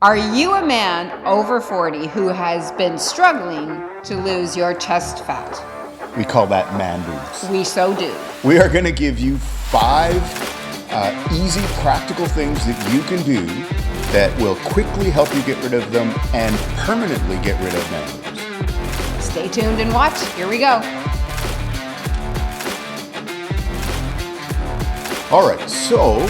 Are you a man over 40 who has been struggling to lose your chest fat? We call that man boobs. We so do. We are going to give you 5 easy, practical things that you can do that will quickly help you get rid of them and permanently get rid of man boobs. Stay tuned and watch. Here we go. All right, so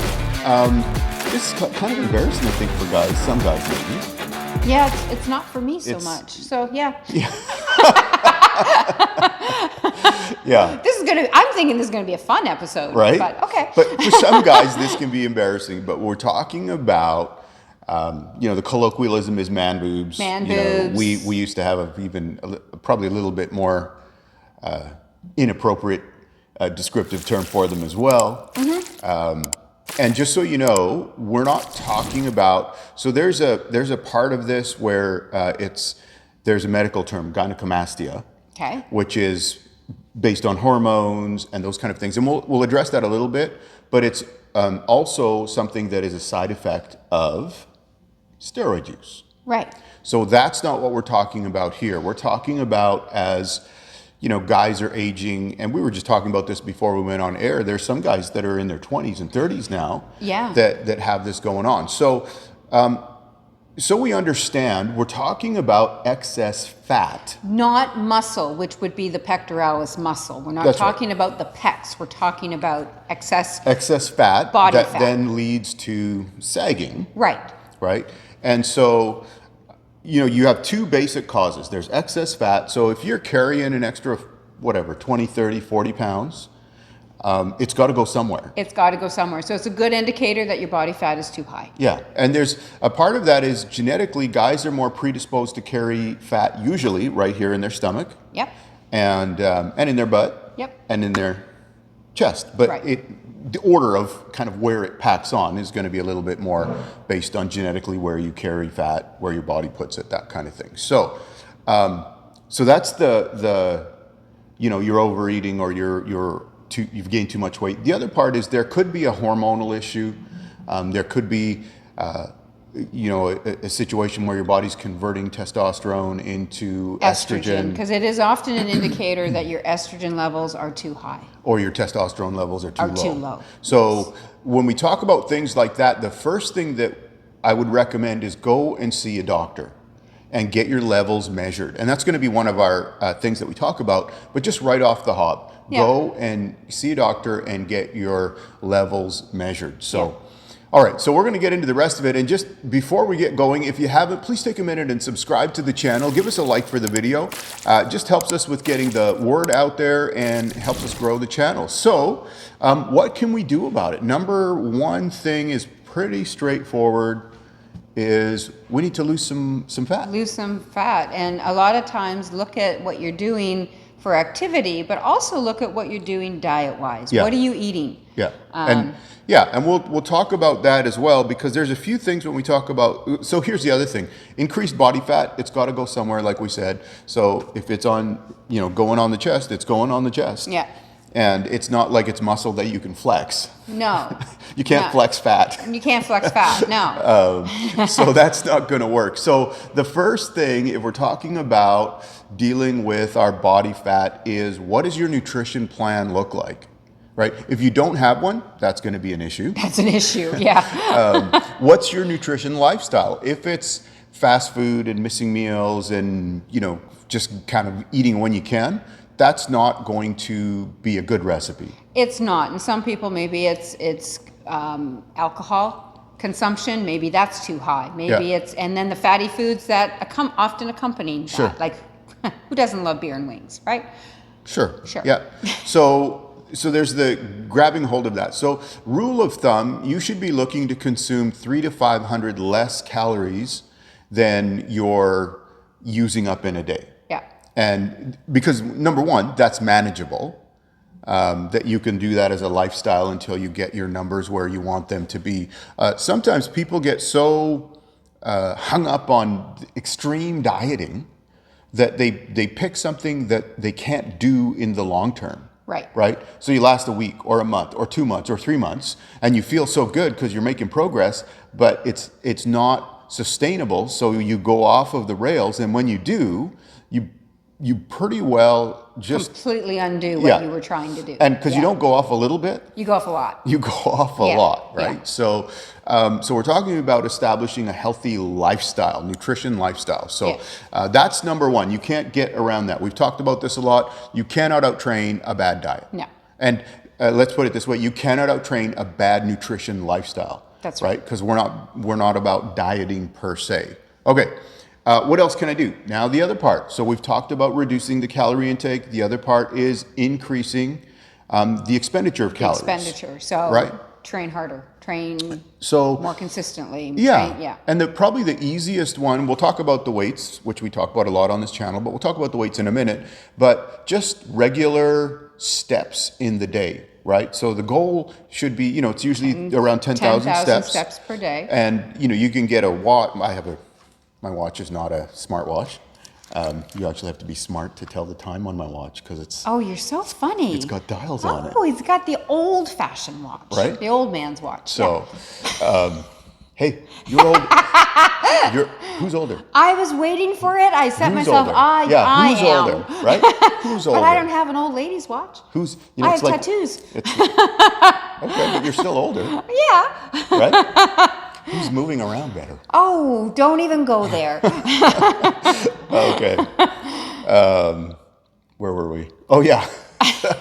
this is kind of embarrassing, I think, for guys. Some guys maybe. Yeah, it's not for me so much. So yeah. Yeah. I'm thinking this is gonna be a fun episode. Right. But okay. But for some guys, this can be embarrassing. But we're talking about, the colloquialism is man boobs. Man boobs. We used to have probably a little bit more inappropriate descriptive term for them as well. Mm-hmm. And just so you know, we're not talking about. So there's a part of this where there's a medical term, gynecomastia, Okay. which is based on hormones and those kind of things, and we'll address that a little bit. But it's also something that is a side effect of steroid use. Right. So that's not what we're talking about here. We're talking about as guys are aging, and we were just talking about this before we went on air. There's some guys that are in their 20s and 30s now that have this going on. So we understand we're talking about excess fat. Not muscle, which would be the pectoralis muscle. We're not talking about the pecs. We're talking about excess fat body that fat. then leads to sagging. Right. And so you have 2 basic causes. There's excess fat. So if you're carrying an extra, 20, 30, 40 pounds, it's got to go somewhere. It's got to go somewhere. So it's a good indicator that your body fat is too high. Yeah. And there's a part of that is genetically, guys are more predisposed to carry fat usually right here in their stomach. Yep. And in their butt. Yep. And in their chest. But the order of kind of where it packs on is going to be a little bit more based on genetically where you carry fat, where your body puts it, that kind of thing. So that's you're overeating or you've gained too much weight. The other part is there could be a hormonal issue. There could be a situation where your body's converting testosterone into estrogen. Because it is often an indicator that your estrogen levels are too high. Or your testosterone levels are too low. So when we talk about things like that, the first thing that I would recommend is go and see a doctor and get your levels measured. And that's going to be one of our things that we talk about, but just right off the hop, go and see a doctor and get your levels measured. So. All right, so we're going to get into the rest of it. And just before we get going, if you haven't, please take a minute and subscribe to the channel. Give us a like for the video. Just helps us with getting the word out there and helps us grow the channel. So what can we do about it? Number one thing is pretty straightforward, is we need to lose some fat. Lose some fat. And a lot of times look at what you're doing for activity, but also look at what you're doing diet-wise. Yeah. What are you eating? Yeah. And we'll talk about that as well, because there's a few things when we talk about. So here's the other thing: increased body fat. It's got to go somewhere, like we said. So if it's on, going on the chest, it's going on the chest. Yeah. And it's not like it's muscle that you can flex. No. You can't flex fat. You can't flex fat. No. So that's not going to work. So the first thing, if we're talking about dealing with our body fat, is what does your nutrition plan look like? Right? If you don't have one, that's going to be an issue. That's an issue, yeah. What's your nutrition lifestyle? If it's fast food and missing meals and, just kind of eating when you can, that's not going to be a good recipe. It's not. And some people, maybe it's alcohol consumption. Maybe that's too high. Maybe and then the fatty foods that often accompany that. Sure. Like, who doesn't love beer and wings, right? Sure. Yeah. So there's the grabbing hold of that. So rule of thumb, you should be looking to consume 300 to 500 less calories than you're using up in a day. Yeah. And because number one, that's manageable, that you can do that as a lifestyle until you get your numbers where you want them to be. Sometimes people get so hung up on extreme dieting that they pick something that they can't do in the long term. Right. So you last a week or a month or 2 months or 3 months, and you feel so good because you're making progress, but it's not sustainable. So you go off of the rails, and when you do, you pretty well just completely undo what you were trying to do. And because you don't go off a little bit, you go off a lot. you go off a lot, right? Yeah. So, so we're talking about establishing a healthy lifestyle, nutrition lifestyle. So that's number one. You can't get around that. We've talked about this a lot. You cannot outtrain a bad diet. No. And let's put it this way: you cannot outtrain a bad nutrition lifestyle. That's right. Because we're not about dieting per se. Okay. What else can I do? Now the other part. So we've talked about reducing the calorie intake. The other part is increasing the expenditure of calories. Expenditure. So train harder, train more consistently. Yeah. And probably the easiest one, we'll talk about the weights, which we talk about a lot on this channel, but we'll talk about the weights in a minute. But just regular steps in the day. Right. So the goal should be, it's usually around 10,000 steps per day. And, you can get a watch. My watch is not a smartwatch. You actually have to be smart to tell the time on my watch because it's... Oh, you're so funny. It's got dials on it. Oh, it's got the old-fashioned watch. Right? The old man's watch. So, hey, you're old. Who's older? I was waiting for it. I set Who's myself, older? I who's am. older, right? Who's older? But I don't have an old lady's watch. I have tattoos. Okay, but you're still older. Yeah. Right? Who's moving around better? Oh, don't even go there. Okay. Where were we? Oh, yeah.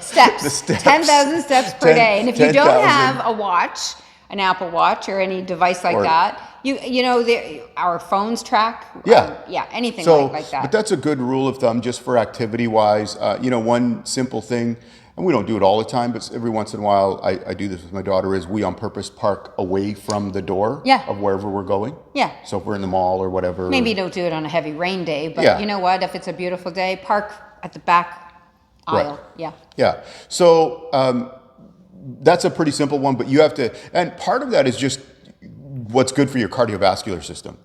Steps. The steps. 10,000 steps per day. And if you don't 10,000. have a watch, an Apple Watch or any device like that, our phones track. Anything like that. But that's a good rule of thumb just for activity-wise. One simple thing, and we don't do it all the time, but every once in a while I do this with my daughter, is we on purpose park away from the door of wherever we're going. Yeah. So if we're in the mall or whatever. Maybe don't do it on a heavy rain day, but you know what? If it's a beautiful day, park at the back aisle. Right. Yeah. Yeah. So that's a pretty simple one, but you have to, and part of that is just what's good for your cardiovascular system,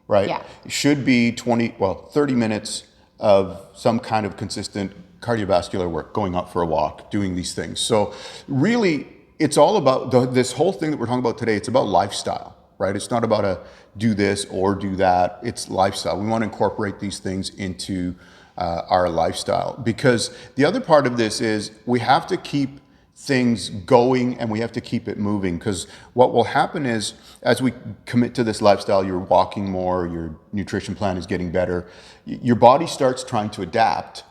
right? Yeah. It should be 30 minutes of some kind of consistent cardiovascular work, going out for a walk, doing these things. So really, it's all about this whole thing that we're talking about today. It's about lifestyle, right? It's not about a do this or do that. It's lifestyle. We want to incorporate these things into our lifestyle, because the other part of this is we have to keep things going and we have to keep it moving, because what will happen is as we commit to this lifestyle, you're walking more, your nutrition plan is getting better, your body starts trying to adapt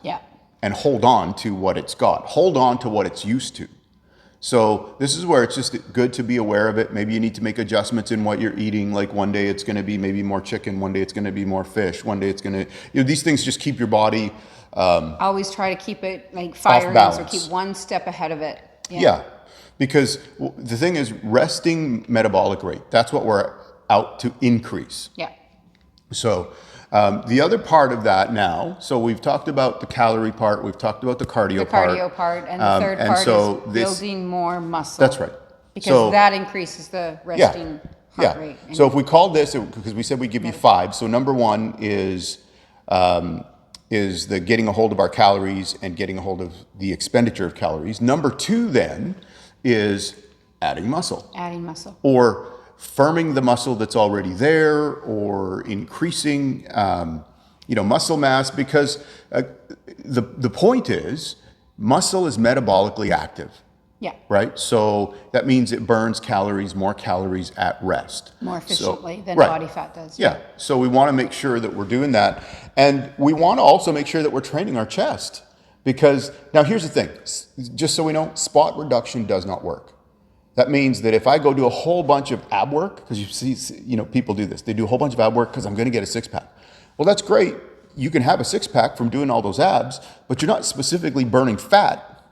and hold on to what it's got, hold on to what it's used to. So this is where it's just good to be aware of it. Maybe you need to make adjustments in what you're eating. Like one day it's going to be maybe more chicken, one day it's going to be more fish, one day it's going to, these things just keep your body always try to keep it like firing or keep one step ahead of it. Yeah, because the thing is, resting metabolic rate, that's what we're out to increase. Yeah. So the other part of that now, so we've talked about the calorie part, we've talked about the cardio part, and the third part is building more muscle. That's right. Because that increases the resting heart rate. So if we called this, because we said we give you 5, so number 1 is the getting a hold of our calories and getting a hold of the expenditure of calories. Number 2 then is adding muscle. Adding muscle. Or firming the muscle that's already there, or increasing muscle mass, because the point is muscle is metabolically active. Yeah. Right? So that means it burns more calories at rest. More efficiently than body fat does. Yeah. So we want to make sure that we're doing that. And we want to also make sure that we're training our chest. Because now here's the thing, just so we know, spot reduction does not work. That means that if I go do a whole bunch of ab work, because you see, people do this, they do a whole bunch of ab work because I'm going to get a 6-pack. Well, that's great. You can have a 6-pack from doing all those abs, but you're not specifically burning fat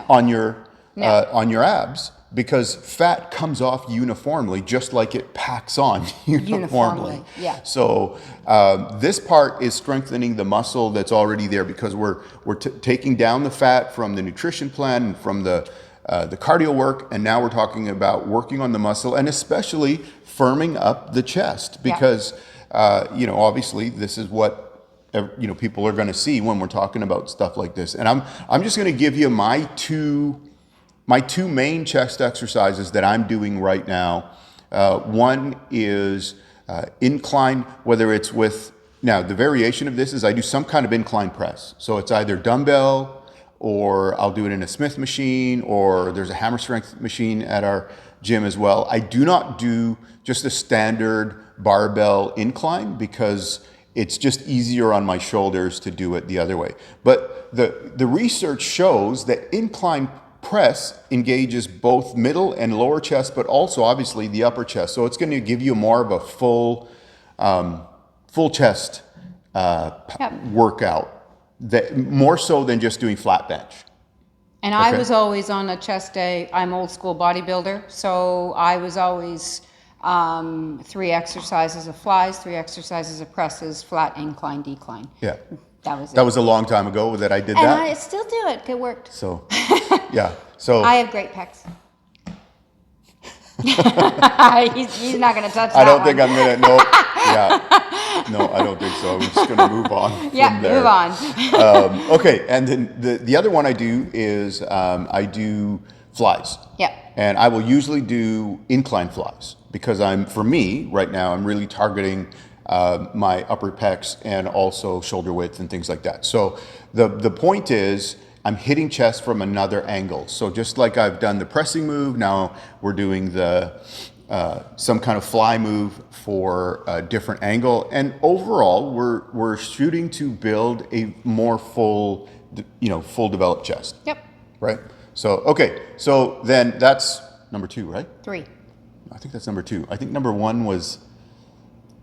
on your abs, because fat comes off uniformly, just like it packs on uniformly. Yeah. So this part is strengthening the muscle that's already there, because we're taking down the fat from the nutrition plan and from the cardio work, and now we're talking about working on the muscle and especially firming up the chest, because obviously this is what people are going to see when we're talking about stuff like this. And I'm just going to give you my two main chest exercises that I'm doing right now. One is incline, whether it's with, now the variation of this is I do some kind of incline press. So it's either dumbbell, or I'll do it in a Smith machine, or there's a hammer strength machine at our gym as well. I do not do just a standard barbell incline because it's just easier on my shoulders to do it the other way. But the research shows that incline press engages both middle and lower chest, but also obviously the upper chest. So it's going to give you more of a full chest workout, that more so than just doing flat bench. And I was always on a chest day. I'm old school bodybuilder, so I was always 3 exercises of flies, 3 exercises of presses, flat, incline, decline. Yeah. That was it. That was a long time ago that I did And that. I still do it. It worked. So, yeah. So I have great pecs. he's not going to touch that I don't one. think I'm gonna. No. Yeah. No, I don't think so. I'm just gonna move on. Yeah, from there. move on. Okay, and then the other one I do is I do flies. Yeah. And I will usually do incline flies because for me right now, I'm really targeting my upper pecs and also shoulder width and things like that. So the point is I'm hitting chest from another angle. So just like I've done the pressing move, now we're doing the some kind of fly move for a different angle. And overall, we're shooting to build a more full developed chest. Yep. Right? So, okay. So then that's number 2, right? 3. I think that's number 2. I think number 1 was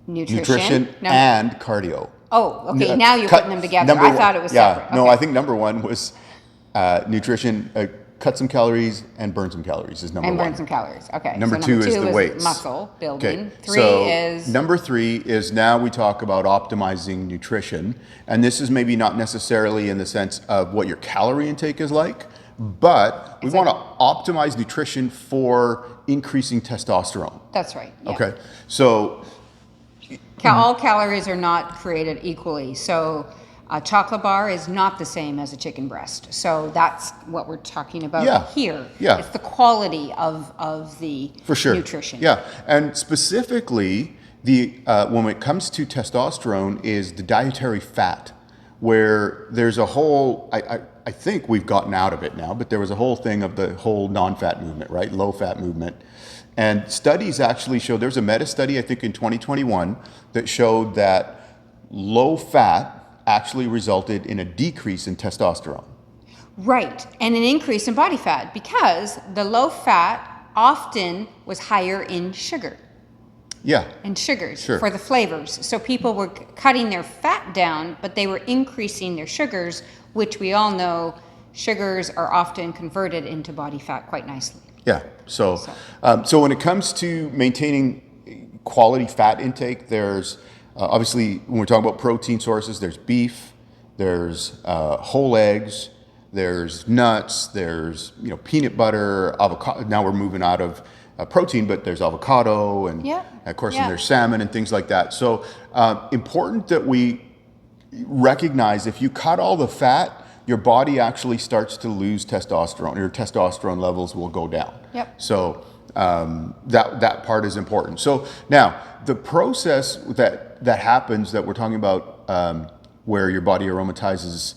Nutrition. and cardio. Oh, okay. Now you're putting them together. I thought it was separate. No, Okay. I think number 1 was nutrition, cut some calories and burn some calories is number 1. And burn some calories. Okay. Number so 2 is the weights. Muscle building. Okay. 3 so is number 3 is now we talk about optimizing nutrition, and this is maybe not necessarily in the sense of what your calorie intake is like, but we want to optimize nutrition for increasing testosterone. That's right. Yeah. Okay. So All calories are not created equally. So a chocolate bar is not the same as a chicken breast. So that's what we're talking about here. Yeah. It's the quality of the for sure. nutrition. Yeah. And specifically, when it comes to testosterone is the dietary fat, where there's a whole, I think we've gotten out of it now, but there was a whole thing of the whole non-fat movement, right? Low fat movement. And studies actually show, there's a meta study, I think in 2021, that showed that low fat actually resulted in a decrease in testosterone. Right. And an increase in body fat because the low fat often was higher in sugar. Yeah. And sugars Sure. for the flavors. So people were cutting their fat down, but they were increasing their sugars, which we all know sugars are often converted into body fat quite nicely. Yeah. So when it comes to maintaining quality fat intake, there's obviously when we're talking about protein sources, there's beef, there's whole eggs, there's nuts, there's peanut butter, avocado. Now we're moving out of protein, but there's avocado and of course and there's salmon and things like that. So important that we recognize if you cut all the fat, your body actually starts to lose testosterone. Your testosterone levels will go down. Yep. So that part is important. So now the process that happens that we're talking about, where your body aromatizes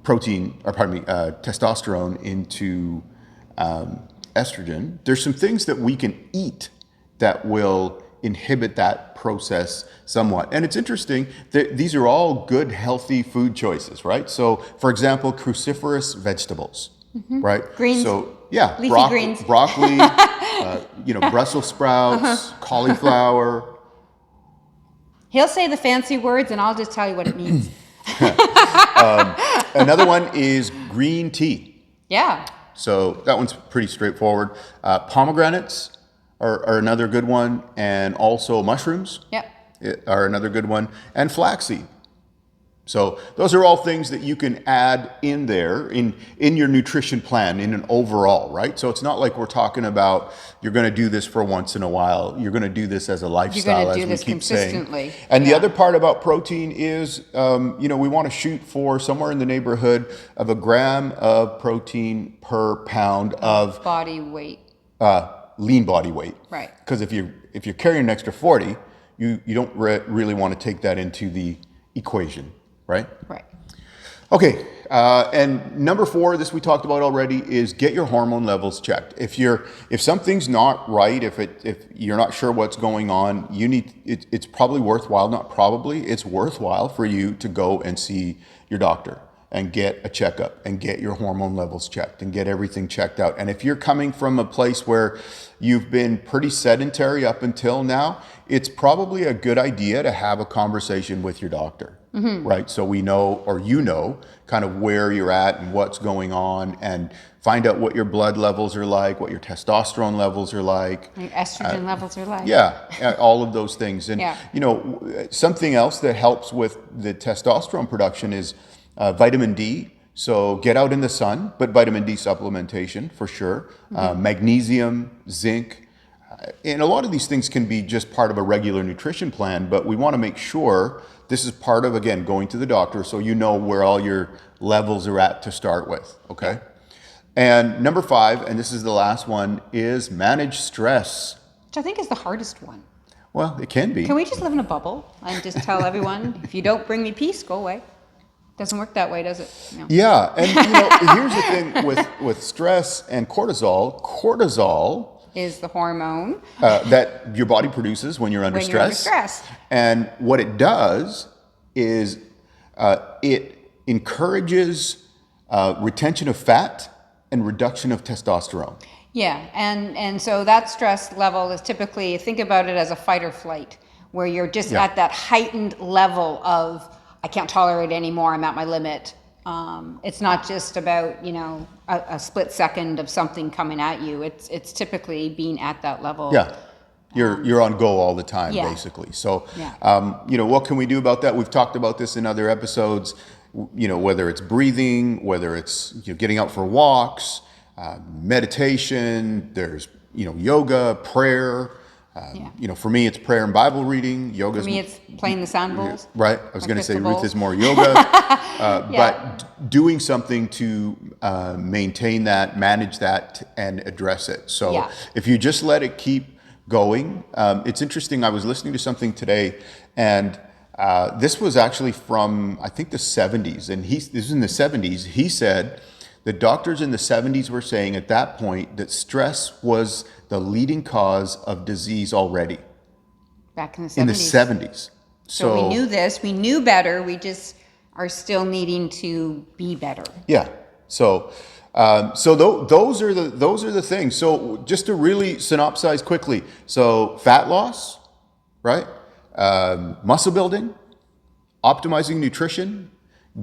testosterone into estrogen. There's some things that we can eat that will inhibit that process somewhat. And it's interesting that these are all good, healthy food choices, right? So, for example, cruciferous vegetables, right? Greens. So, yeah, Leafy greens. broccoli, Brussels sprouts, cauliflower. He'll say the fancy words, and I'll just tell you what it means. Another one is green tea. Yeah. So that one's pretty straightforward. Pomegranates are another good one, and also mushrooms are another good one, and flaxseed. So those are all things that you can add in there in your nutrition plan in an overall, right? So it's not like we're talking about you're going to do this for once in a while. You're going to do this as a lifestyle, as we keep saying. And the other part about protein is, we want to shoot for somewhere in the neighborhood of 1 gram of protein per pound of body weight. Lean body weight. Right. Because if you're if you're carrying an extra 40, you don't really want to take that into the equation, right? Right. Okay, and number 4, this we talked about already, is get your hormone levels checked. If something's not right, if you're not sure what's going on, it's probably worthwhile, not probably, it's worthwhile for you to go and see your doctor and get a checkup and get your hormone levels checked and get everything checked out. And if you're coming from a place where you've been pretty sedentary up until now, it's probably a good idea to have a conversation with your doctor, right? So we know, or you know, kind of where you're at and what's going on, and find out what your blood levels are like, what your testosterone levels are like. Your estrogen levels are like. Yeah, all of those things. And, Yeah. you know, something else that helps with the testosterone production is vitamin D. So get out in the sun, but vitamin D supplementation for sure. Magnesium, zinc. And a lot of these things can be just part of a regular nutrition plan, but we want to make sure this is part of, again, going to the doctor so you know where all your levels are at to start with, okay? And number 5, and this is the last one, is manage stress. Which I think is the hardest one. Well, it can be. Can we just live in a bubble and just tell everyone, if you don't bring me peace, go away? Doesn't work that way, does it? No. Yeah, and you know, here's the thing with stress and cortisol. Cortisol Is the hormone that your body produces when you're under when stress. you're under stress. And what it does is it encourages retention of fat and reduction of testosterone. Yeah, and so that stress level is typically, think about it as a fight or flight, where you're just at that heightened level of, I can't tolerate anymore, I'm at my limit. It's not just about, you know, a split second of something coming at you. It's typically being at that level. Yeah, you're on go all the time, Yeah. basically. So, Yeah. you know, what can we do about that? We've talked about this in other episodes. You know, whether it's breathing, whether it's getting out for walks, meditation. There's yoga, prayer. You know, for me, it's prayer and Bible reading. Yoga's For me, it's playing the sound bowls. right. I was My going to say crystal Ruth bowls. is more yoga, but doing something to maintain that, manage that, and address it. So Yeah. if you just let it keep going, it's interesting. I was listening to something today, and this was actually from, I think, the 70s, and this was in the 70s. He said the doctors in the 70s were saying at that point that stress was the leading cause of disease already. Back in the 70s. In the 70s. So we knew this, we knew better, we just are still needing to be better. Yeah. So those are the things. So just to really synopsize quickly. So fat loss, right? Muscle building, optimizing nutrition,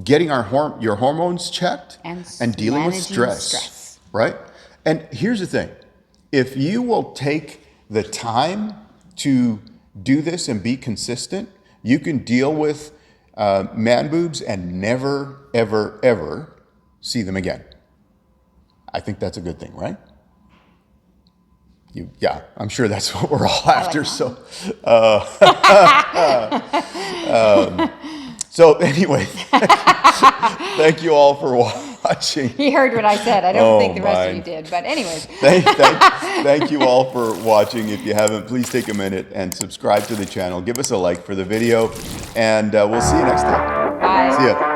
getting your hormones checked, and dealing with stress, right? And here's the thing. If you will take the time to do this and be consistent, you can deal with man boobs and never, ever, ever see them again. I think that's a good thing, right? Yeah, I'm sure that's what we're all after. So, so anyway, thank you all for watching. He heard what I said. I don't think the rest of you did. But anyways. Thank you all for watching. If you haven't, please take a minute and subscribe to the channel. Give us a like for the video, and we'll see you next time. Bye. See ya.